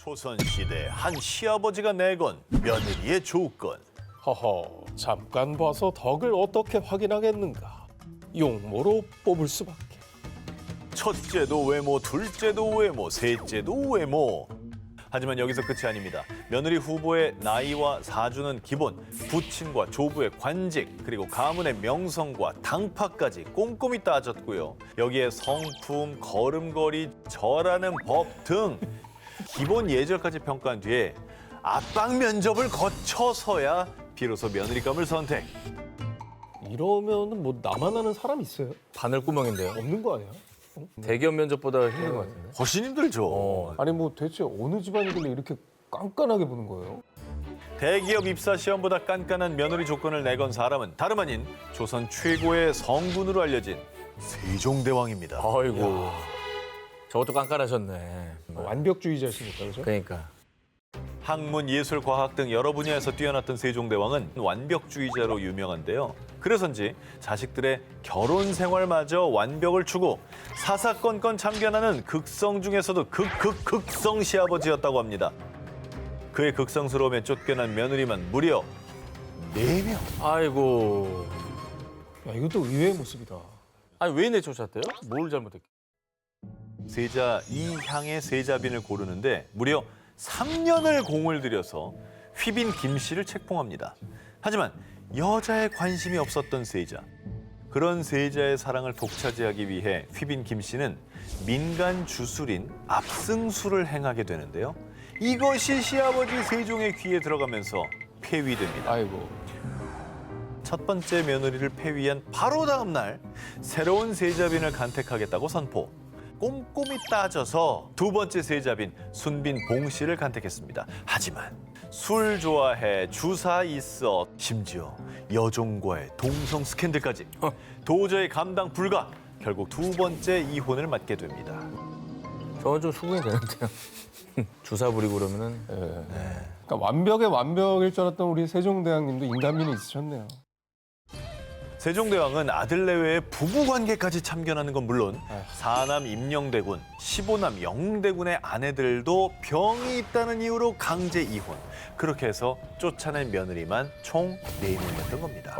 조선시대 한 시아버지가 내건 며느리의 조건. 허허, 잠깐 봐서 덕을 어떻게 확인하겠는가. 용모로 뽑을 수밖에. 첫째도 외모, 둘째도 외모, 셋째도 외모. 하지만 여기서 끝이 아닙니다. 며느리 후보의 나이와 사주는 기본, 부친과 조부의 관직, 그리고 가문의 명성과 당파까지 꼼꼼히 따졌고요. 여기에 성품, 걸음걸이, 절하는 법 등 기본 예절까지 평가한 뒤에 압박 면접을 거쳐서야 비로소 며느리감을 선택. 이러면은 뭐 나만 아는 사람 있어요? 바늘구멍인데요. 없는 거 아니야? 대기업 면접보다 힘든 것 같은데. 훨씬 힘들죠. 아니 뭐 대체 어느 집안이길래 이렇게 깐깐하게 보는 거예요? 대기업 입사 시험보다 깐깐한 며느리 조건을 내건 사람은 다름 아닌 조선 최고의 성군으로 알려진 세종대왕입니다. 아이고. 저것도 깐깐하셨네. 완벽주의자시니까 그죠? 그러니까. 학문, 예술, 과학 등 여러 분야에서 뛰어났던 세종대왕은 완벽주의자로 유명한데요. 그래서인지 자식들의 결혼 생활마저 완벽을 추구 사사건건 참견하는 극성 중에서도 극성 시아버지였다고 합니다. 그의 극성스러움에 쫓겨난 며느리만 무려 4명. 아이고. 야, 이것도 의외의 모습이다. 아니 왜 내쫓았대요? 뭘 잘못했게? 세자 이향의 세자빈을 고르는데 무려 3년을 공을 들여서 휘빈 김씨를 책봉합니다. 하지만 여자에 관심이 없었던 세자. 그런 세자의 사랑을 독차지하기 위해 휘빈 김씨는 민간 주술인 압승술을 행하게 되는데요. 이것이 시아버지 세종의 귀에 들어가면서 폐위됩니다. 아이고. 첫 번째 며느리를 폐위한 바로 다음 날 새로운 세자빈을 간택하겠다고 선포. 꼼꼼히 따져서 두 번째 세자빈 순빈 봉씨를 간택했습니다. 하지만 술 좋아해, 주사 있어, 심지어 여종과의 동성 스캔들까지 도저히 감당 불가. 결국 두 번째 이혼을 맞게 됩니다. 저건 좀 수긍이 되는데요. 주사 부리고 그러면은. 그러니까 완벽의 완벽일 줄 알았던 우리 세종대왕님도 인간미는 있으셨네요. 세종대왕은 아들 내외의 부부관계까지 참견하는 건 물론 사남 임영대군, 15남 영대군의 아내들도 병이 있다는 이유로 강제 이혼. 그렇게 해서 쫓아낸 며느리만 총 4명이었던 겁니다.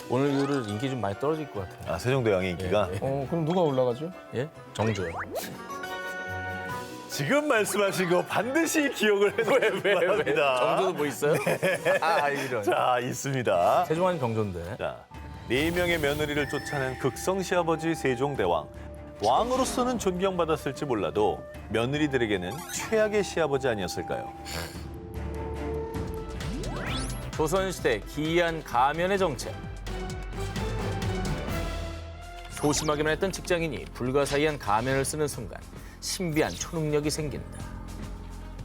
오늘 이후로 인기 좀 많이 떨어질 것 같아요. 아, 세종대왕의 인기가 그럼 누가 올라가죠? 예? 정조요. 지금 말씀하신 거 반드시 기억을 해두시기 바랍니다. 정조도 뭐 있어요? 아 이런. 자, 있습니다. 세종환이 정조인데. 자, 4명의 며느리를 쫓아낸 극성 시아버지 세종대왕. 왕으로서는 존경받았을지 몰라도 며느리들에게는 최악의 시아버지 아니었을까요? 조선시대 기이한 가면의 정책. 소심하기만 했던 직장인이 불가사의한 가면을 쓰는 순간 신비한 초능력이 생긴다.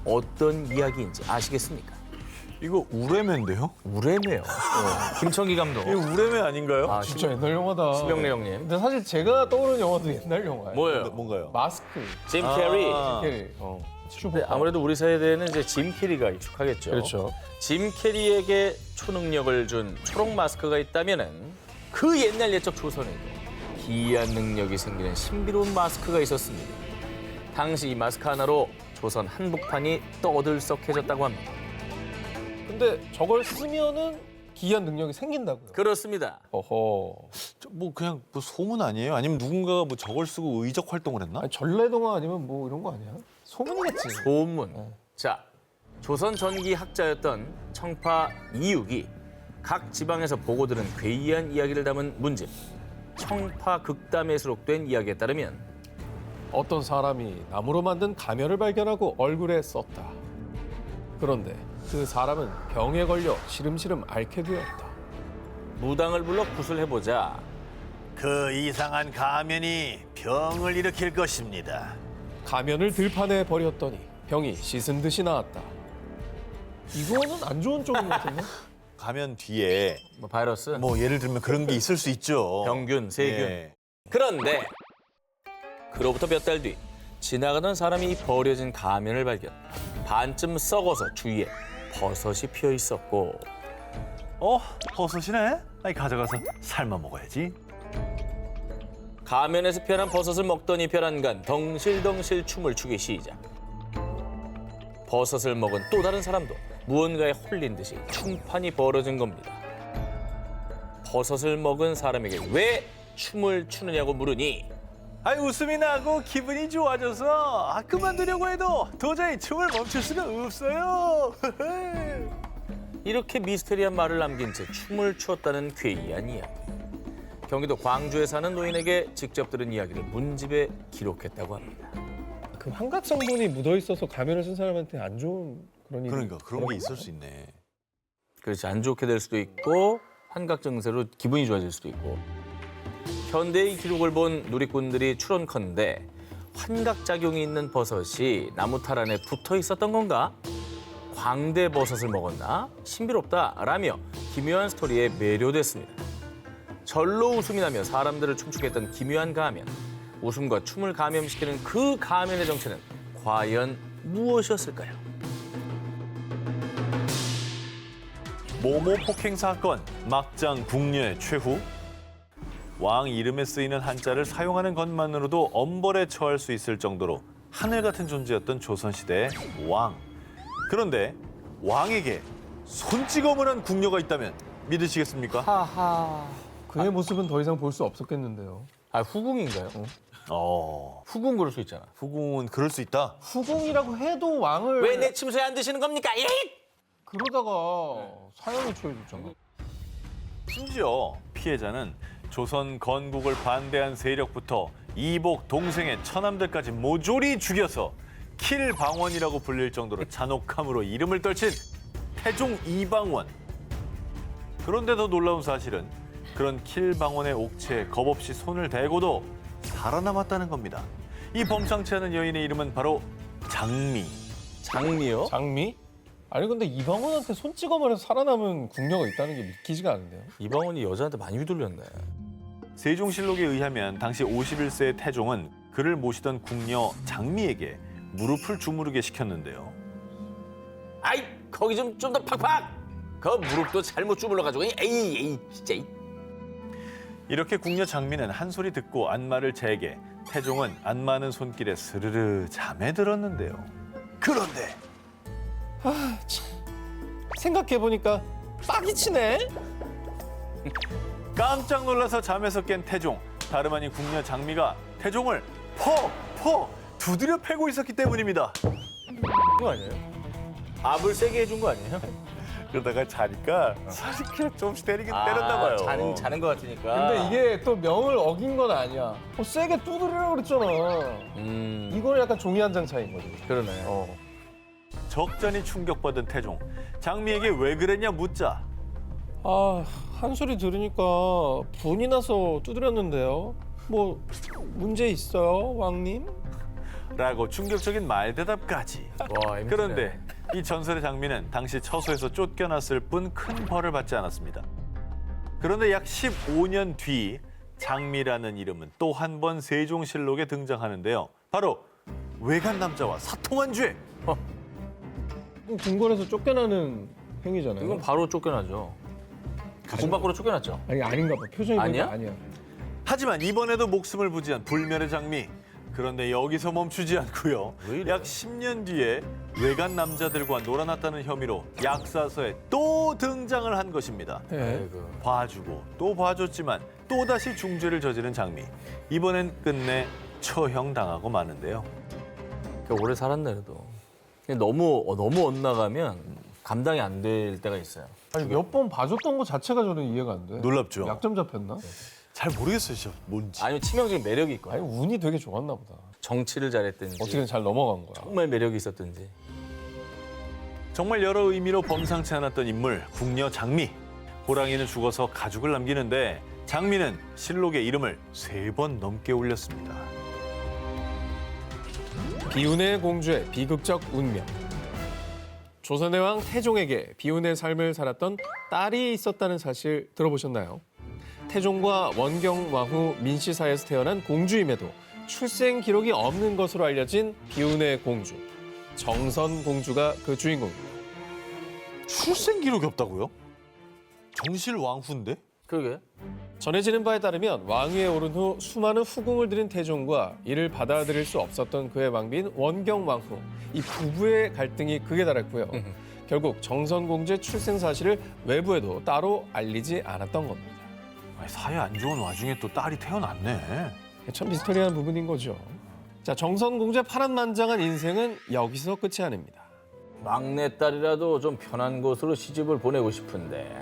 어떤 이야기인지 아시겠습니까? 이거 우레메인데요? 우레메요. 김청기 감독. 이거 우레메 아닌가요? 아, 진짜 옛날 영화다. 심영래 형님. 근데 사실 제가 떠오르는 영화도 옛날 영화예요. 뭐예요? 뭔가요? 마스크. 짐 캐리. 캐리. 근데 아무래도 우리 세대는 이제 짐 캐리가 익숙하겠죠. 그렇죠. 짐 캐리에게 초능력을 준 초록 마스크가 있다면은 그 옛날 옛적 조선에도 기이한 능력이 생기는 신비로운 마스크가 있었습니다. 당시 이 마스크 하나로 조선 한복판이 떠들썩해졌다고 합니다. 근데 저걸 쓰면은 기이한 능력이 생긴다고요. 그렇습니다. 어허. 뭐 그냥 뭐 소문 아니에요? 아니면 누군가가 뭐 저걸 쓰고 의적 활동을 했나? 아니, 전래동화 아니면 뭐 이런 거 아니야? 소문이겠지. 소문. 자, 조선 전기 학자였던 청파 이육이 각 지방에서 보고 들은 괴이한 이야기를 담은 문집 청파 극담에 수록된 이야기에 따르면 어떤 사람이 나무로 만든 가면을 발견하고 얼굴에 썼다. 그런데 그 사람은 병에 걸려 시름시름 앓게 되었다. 무당을 불러 구슬해보자. 그 이상한 가면이 병을 일으킬 것입니다. 가면을 들판에 버렸더니 병이 씻은 듯이 나았다. 이거는 안 좋은 쪽인 것 같은데? 가면 뒤에 뭐 바이러스, 뭐 예를 들면 그런 게 있을 수 있죠. 병균, 세균. 예. 그런데 그로부터 몇 달 뒤 지나가던 사람이 이 버려진 가면을 발견. 반쯤 썩어서 주위에 버섯이 피어 있었고 버섯이네? 아니 가져가서 삶아 먹어야지. 가면에서 피어난 버섯을 먹더니 별안간 덩실덩실 춤을 추기 시작. 버섯을 먹은 또 다른 사람도 무언가에 홀린 듯이 춤판이 벌어진 겁니다. 버섯을 먹은 사람에게 왜 춤을 추느냐고 물으니 아이 웃음이 나고 기분이 좋아져서 그만두려고 해도 도저히 춤을 멈출 수가 없어요. 이렇게 미스테리한 말을 남긴 채 춤을 추었다는 괴이한 이야기. 경기도 광주에 사는 노인에게 직접 들은 이야기를 문집에 기록했다고 합니다. 그 환각 성분이 묻어 있어서 가면을 쓴 사람한테 안 좋은 그런 일이 그러니까 그런 게 있을 수 있네. 그렇지, 안 좋게 될 수도 있고 환각 증세로 기분이 좋아질 수도 있고. 현대의 기록을 본 누리꾼들이 추론컨대 환각작용이 있는 버섯이 나무 탈 안에 붙어 있었던 건가? 광대버섯을 먹었나? 신비롭다라며 기묘한 스토리에 매료됐습니다. 절로 웃음이 나며 사람들을 춤추게 했던 기묘한 가면. 웃음과 춤을 감염시키는 그 가면의 정체는 과연 무엇이었을까요? 모모 폭행 사건 막장 궁녀의 최후. 왕 이름에 쓰이는 한자를 사용하는 것만으로도 엄벌에 처할 수 있을 정도로 하늘 같은 존재였던 조선시대의 왕. 그런데 왕에게 손찌검을 한 궁녀가 있다면 믿으시겠습니까? 하하. 그의 모습은 더 이상 볼 수 없었겠는데요. 아, 후궁인가요? 후궁 그럴 수 있잖아. 후궁은 그럴 수 있다. 후궁이라고 해도 왕을 왜 내 침소에 안 드시는 겁니까? 예! 그러다가 사형을 처해줬잖아. 심지어 피해자는 조선 건국을 반대한 세력부터 이복 동생의 처남들까지 모조리 죽여서 킬방원이라고 불릴 정도로 잔혹함으로 이름을 떨친 태종 이방원. 그런데 더 놀라운 사실은 그런 킬방원의 옥체에 겁없이 손을 대고도 살아남았다는 겁니다. 이 범상치 않은 여인의 이름은 바로 장미. 장미요? 장미? 아니 근데 이방원한테 손찌검을 해서 살아남은 궁녀가 있다는 게 믿기지가 않은데요. 이방원이 여자한테 많이 휘둘렸네. 세종실록에 의하면 당시 51세의 태종은 그를 모시던 궁녀 장미에게 무릎을 주무르게 시켰는데요. 아이, 거기 좀 더 팍팍! 그 무릎도 잘못 주물러가지고 에이 진짜. 이렇게 궁녀 장미는 한 소리 듣고 안마를 재게 태종은 안마는 손길에 스르르 잠에 들었는데요. 그런데 생각해보니까 빡이 치네. 깜짝 놀라서 잠에서 깬 태종. 다름 아닌 궁녀 장미가 태종을 퍼 두드려 패고 있었기 때문입니다. 그거 아니에요? 압을 세게 해준 거 아니에요? 그러다가 자니까 사실 그냥 조금씩 때렸나 봐요. 자는 거 같으니까. 근데 이게 또 명을 어긴 건 아니야. 세게 두드리라고 그랬잖아. 이거는 약간 종이 한 장 차이인 거지. 그러네. 적잖이 충격받은 태종. 장미에게 왜 그랬냐 묻자 한 소리 들으니까 분이 나서 두드렸는데요. 뭐 문제 있어요, 왕님? 라고 충격적인 말대답까지. 와, MT 네. 그런데 이 전설의 장미는 당시 처소에서 쫓겨났을 뿐 큰 벌을 받지 않았습니다. 그런데 약 15년 뒤 장미라는 이름은 또 한 번 세종실록에 등장하는데요. 바로 외간 남자와 사통한 죄. 궁궐에서 쫓겨나는 행위잖아요. 이건 바로 쫓겨나죠. 문 밖으로 쫓겨났죠. 아니 아닌가 봐. 표정이 아니야? 보니까 아니야. 하지만 이번에도 목숨을 부지한 불멸의 장미. 그런데 여기서 멈추지 않고요. 왜 이래? 약 10년 뒤에 외간 남자들과 놀아났다는 혐의로 약사서에 또 등장을 한 것입니다. 아이고. 봐주고 또 봐줬지만 또다시 중죄를 저지른 장미. 이번엔 끝내 처형당하고 마는데요. 오래 살았네 그래도. 너무 엇나가면 감당이 안 될 때가 있어요. 아니 몇 번 봐줬던 거 자체가 저는 이해가 안 돼. 놀랍죠? 약점 잡혔나? 잘 모르겠어요, 진짜 뭔지. 아니면 치명적인 매력이 있거나 아니 운이 되게 좋았나 보다. 정치를 잘했든지 어떻게든 잘 넘어간 거야. 정말 매력이 있었든지. 정말 여러 의미로 범상치 않았던 인물, 궁녀 장미. 호랑이는 죽어서 가죽을 남기는데 장미는 실록의 이름을 3번 넘게 올렸습니다. 비운의 공주의 비극적 운명. 조선의 왕 태종에게 비운의 삶을 살았던 딸이 있었다는 사실 들어보셨나요? 태종과 원경왕후 민씨사에서 태어난 공주임에도 출생 기록이 없는 것으로 알려진 비운의 공주. 정선 공주가 그 주인공입니다. 출생 기록이 없다고요? 정실 왕후인데? 그러게. 전해지는 바에 따르면 왕위에 오른 후 수많은 후궁을 들인 태종과 이를 받아들일 수 없었던 그의 왕비인 원경왕후, 이 부부의 갈등이 극에 달했고요. 결국 정선공주의 출생 사실을 외부에도 따로 알리지 않았던 겁니다. 아니, 사이 안 좋은 와중에 또 딸이 태어났네. 참 미스터리한 부분인 거죠. 자, 정선공주의 파란만장한 인생은 여기서 끝이 아닙니다. 막내딸이라도 좀 편한 곳으로 시집을 보내고 싶은데.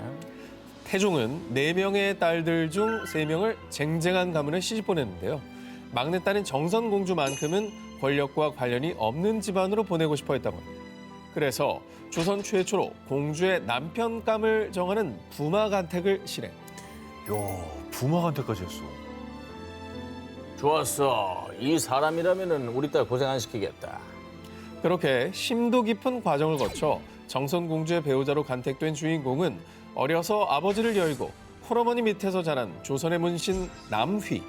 태종은 4명의 딸들 중 3명을 쟁쟁한 가문에 시집 보냈는데요. 막내딸인 정선공주만큼은 권력과 관련이 없는 집안으로 보내고 싶어 했다고 합니다. 그래서 조선 최초로 공주의 남편감을 정하는 부마간택을 실행. 부마간택까지 했어. 좋았어. 이 사람이라면은 우리 딸 고생 안 시키겠다. 그렇게 심도 깊은 과정을 거쳐 정선공주의 배우자로 간택된 주인공은 어려서 아버지를 여의고 홀어머니 밑에서 자란 조선의 문신 남휘.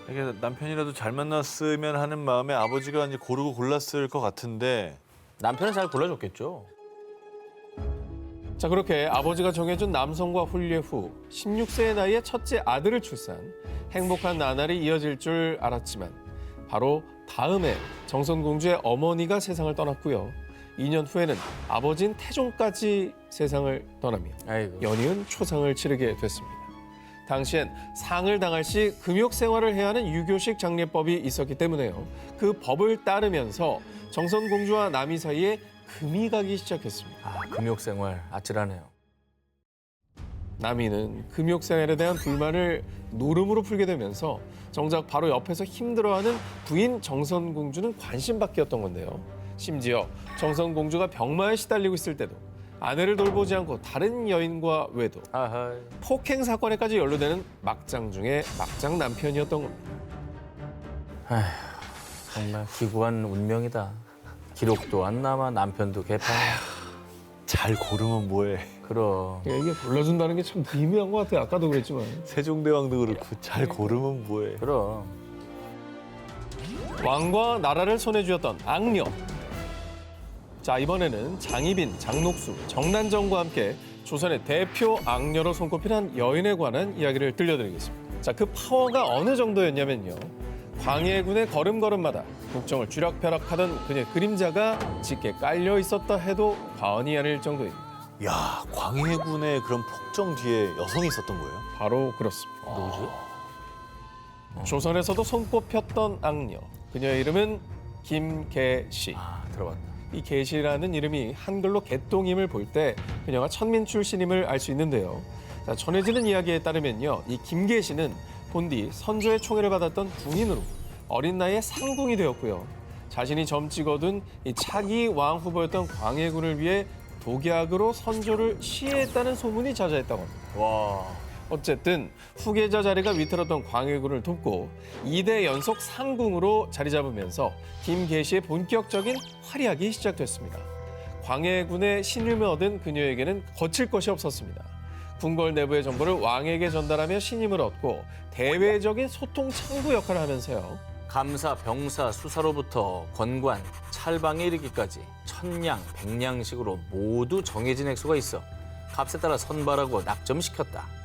이게 남편이라도 잘 만났으면 하는 마음에 아버지가 이제 고르고 골랐을 것 같은데. 남편은 잘 골라줬겠죠. 자, 그렇게 아버지가 정해준 남성과 훈례 후 16세의 나이에 첫째 아들을 출산, 행복한 나날이 이어질 줄 알았지만 바로 다음해 정선공주의 어머니가 세상을 떠났고요. 2년 후에는 아버지인 태종까지 세상을 떠나며 아이고. 연이은 초상을 치르게 됐습니다. 당시엔 상을 당할 시 금욕 생활을 해야 하는 유교식 장례법이 있었기 때문에요. 그 법을 따르면서 정선공주와 남이 사이에 금이 가기 시작했습니다. 아, 금욕 생활 아찔하네요. 남이는 금욕 생활에 대한 불만을 노름으로 풀게 되면서 정작 바로 옆에서 힘들어하는 부인 정선공주는 관심밖이었던 건데요. 심지어 정선공주가 병마에 시달리고 있을 때도 아내를 돌보지 않고 다른 여인과 외도, 아하. 폭행 사건에까지 연루되는 막장 중에 막장 남편이었던 겁니다. 정말 기구한 운명이다. 기록도 안 남아 남편도 개판. 잘 고르면 뭐해. 그럼. 이게 골라준다는 게 참 미묘한 것 같아요. 아까도 그랬지만. 세종대왕도 그렇고 잘 고르면 뭐해. 그럼. 왕과 나라를 손에 쥐었던 악녀. 자, 이번에는 장희빈, 장녹수, 정난정과 함께 조선의 대표 악녀로 손꼽히는 여인에 관한 이야기를 들려드리겠습니다. 자, 그 파워가 어느 정도였냐면요. 광해군의 걸음걸음마다 국정을 쥐락펴락하던 그녀의 그림자가 짙게 깔려 있었다 해도 과언이 아닐 정도입니다. 야, 광해군의 그런 폭정 뒤에 여성이 있었던 거예요? 바로 그렇습니다. 누구죠? 조선에서도 손꼽혔던 악녀. 그녀의 이름은 김계시. 아, 들어봤다. 이 계시라는 이름이 한글로 개똥임을 볼 때 그녀가 천민 출신임을 알 수 있는데요. 자, 전해지는 이야기에 따르면요, 이 김계시는 본디 선조의 총애를 받았던 궁인으로 어린 나이에 상궁이 되었고요. 자신이 점찍 얻은 이 차기 왕 후보였던 광해군을 위해 독약으로 선조를 시해했다는 소문이 자자했다고 합니다. 와. 어쨌든 후계자 자리가 위태롭던 광해군을 돕고 2대 연속 상궁으로 자리 잡으면서 김계시의 본격적인 활약이 시작됐습니다. 광해군의 신임을 얻은 그녀에게는 거칠 것이 없었습니다. 궁궐 내부의 정보를 왕에게 전달하며 신임을 얻고 대외적인 소통 창구 역할을 하면서요. 감사, 병사, 수사로부터 권관, 찰방에 이르기까지 천냥, 백냥식으로 모두 정해진 액수가 있어 값에 따라 선발하고 낙점시켰다.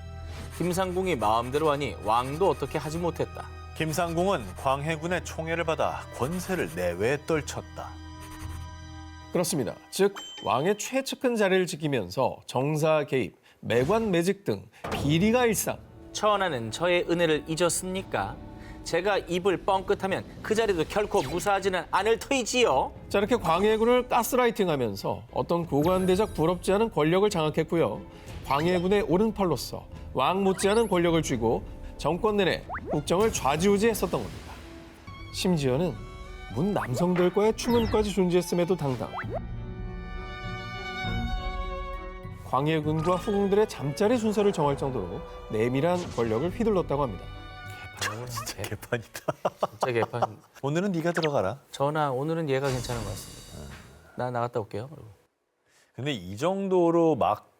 김상궁이 마음대로 하니 왕도 어떻게 하지 못했다. 김상궁은 광해군의 총애를 받아 권세를 내외에 떨쳤다. 그렇습니다. 즉 왕의 최측근 자리를 지키면서 정사 개입, 매관 매직 등 비리가 일상. 천하는 저의 은혜를 잊었습니까? 제가 입을 뻥끗하면 그 자리도 결코 무사하지는 않을 터이지요. 자, 이렇게 광해군을 가스라이팅하면서 어떤 고관대작 부럽지 않은 권력을 장악했고요. 광해군의 오른팔로서 왕 못지않은 권력을 쥐고 정권 내내 국정을 좌지우지했었던 겁니다. 심지어는 문 남성들과의 추문까지 존재했음에도 당당. 광해군과 후궁들의 잠자리 순서를 정할 정도로 내밀한 권력을 휘둘렀다고 합니다. 진짜 개판이다. 진짜 개판. 오늘은 네가 들어가라. 전하, 오늘은 얘가 괜찮은 것 같습니다. 나 나갔다 올게요. 그리고. 근데 이 정도로 막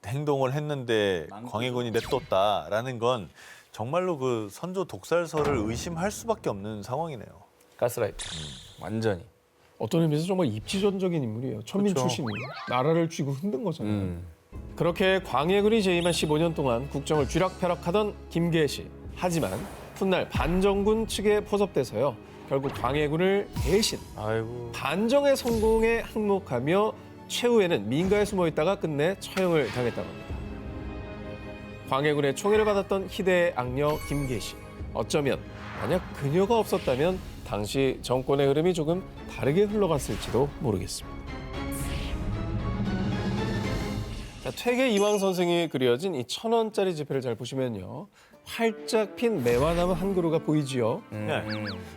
행동을 했는데 광해군이 냅뒀다라는 건 정말로 그 선조 독살설을 의심할 수밖에 없는 상황이네요. 가스라이트. 완전히. 어떤 의미에서 정말 입지전적인 인물이에요. 천민 그렇죠. 출신이 나라를 쥐고 흔든 거잖아요. 그렇게 광해군이 재임한 15년 동안 국정을 쥐락펴락하던 김계시. 하지만 훗날 반정군 측에 포섭돼서요. 결국 광해군을 대신 아이고. 반정의 성공에 항목하며 최후에는 민가에 숨어 있다가 끝내 처형을 당했다고 합니다. 광해군의 총애를 받았던 희대의 악녀 김계시. 어쩌면 만약 그녀가 없었다면 당시 정권의 흐름이 조금 다르게 흘러갔을지도 모르겠습니다. 자, 퇴계 이황 선생이 그려진 이 1,000원짜리 지폐를 잘 보시면요. 활짝 핀 매화나무 한 그루가 보이지요. 네.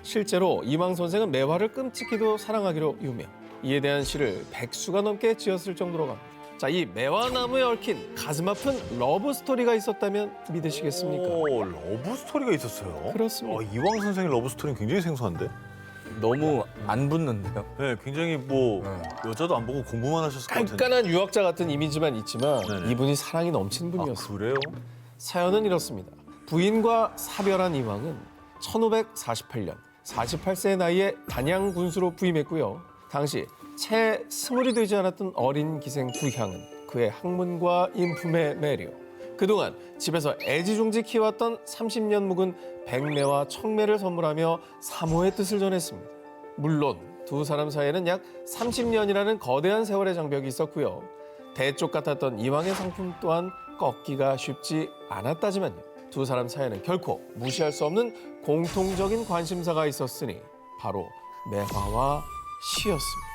실제로 이황 선생은 매화를 끔찍히도 사랑하기로 유명. 이에 대한 시를 100수가 넘게 지었을 정도로 갑니다. 자, 이 매화나무에 얽힌 가슴 아픈 러브 스토리가 있었다면 믿으시겠습니까? 오, 러브 스토리가 있었어요? 그렇습니다. 이황 선생의 러브 스토리는 굉장히 생소한데? 너무 안 붙는데요. 네, 굉장히 뭐 여자도 안 보고 공부만 하셨을 것 같은데. 깐깐한 유학자 같은 이미지만 있지만 네네. 이분이 사랑이 넘치는 아, 분이었습니다. 그래요? 사연은 이렇습니다. 부인과 사별한 이황은 1548년 48세의 나이에 단양 군수로 부임했고요. 당시 채 20이 되지 않았던 어린 기생 두향은 그의 학문과 인품에 매료. 그동안 집에서 애지중지 키워왔던 30년 묵은 백매와 청매를 선물하며 사모의 뜻을 전했습니다. 물론 두 사람 사이에는 약 30년이라는 거대한 세월의 장벽이 있었고요. 대쪽 같았던 이황의 상품 또한 꺾기가 쉽지 않았다지만요. 두 사람 사이에는 결코 무시할 수 없는 공통적인 관심사가 있었으니 바로 매화와 시였습니다.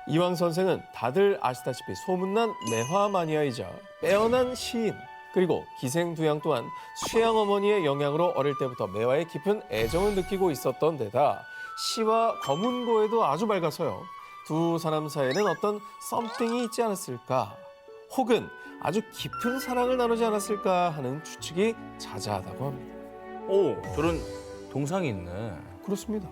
이황 선생은 다들 아시다시피 소문난 매화 마니아이자 빼어난 시인, 그리고 기생두양 또한 수양 어머니의 영향으로 어릴 때부터 매화에 깊은 애정을 느끼고 있었던 데다 시와 검은고에도 아주 밝아서요. 두 사람 사이에는 어떤 썸띵이 있지 않았을까, 혹은 아주 깊은 사랑을 나누지 않았을까 하는 추측이 자자하다고 합니다. 오, 저런 동상이 있네. 그렇습니다.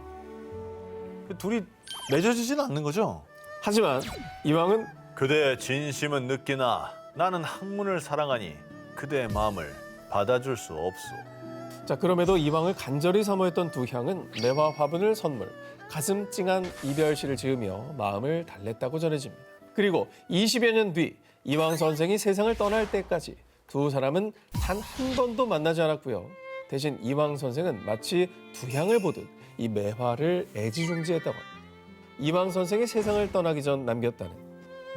둘이 맺어지진 않는 거죠? 하지만 이황은 그대의 진심은 느끼나 나는 학문을 사랑하니 그대의 마음을 받아줄 수 없소. 자, 그럼에도 이황을 간절히 사모했던 두향은 매화 화분을 선물, 가슴 찡한 이별시를 지으며 마음을 달랬다고 전해집니다. 그리고 20여 년 뒤 이황 선생이 세상을 떠날 때까지 두 사람은 단 한 번도 만나지 않았고요. 대신 이황 선생은 마치 두향을 보듯 이 매화를 애지중지했다고 합니다. 이황 선생이 세상을 떠나기 전 남겼다는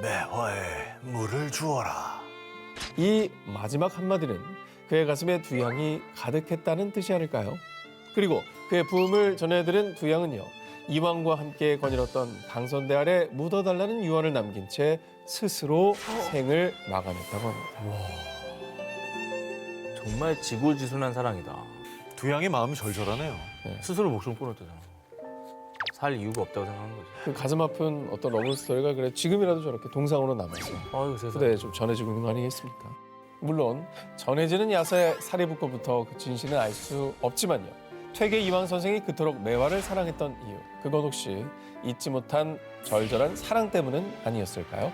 매화에 물을 주어라. 이 마지막 한마디는 그의 가슴에 두향이 가득했다는 뜻이 아닐까요? 그리고 그의 부음을 전해들은 두향은요, 이황과 함께 거닐었던 강선대 아래 묻어달라는 유언을 남긴 채 스스로 생을 마감했다고 합니다. 정말 지고지순한 사랑이다. 두양의 마음이 절절하네요. 스스로 목숨 끊었다잖아. 살 이유가 없다고 생각하는 거지. 그 가슴 아픈 어떤 러브 스토리가 그래 지금이라도 저렇게 동상으로 남아서 아유, 세상에. 후대에 좀 전해지고 있는 거 아니겠습니까? 물론 전해지는 야사에 살이 붙고부터 그 진실은 알 수 없지만요. 퇴계 이황 선생이 그토록 매화를 사랑했던 이유, 그건 혹시 잊지 못한 절절한 사랑 때문은 아니었을까요?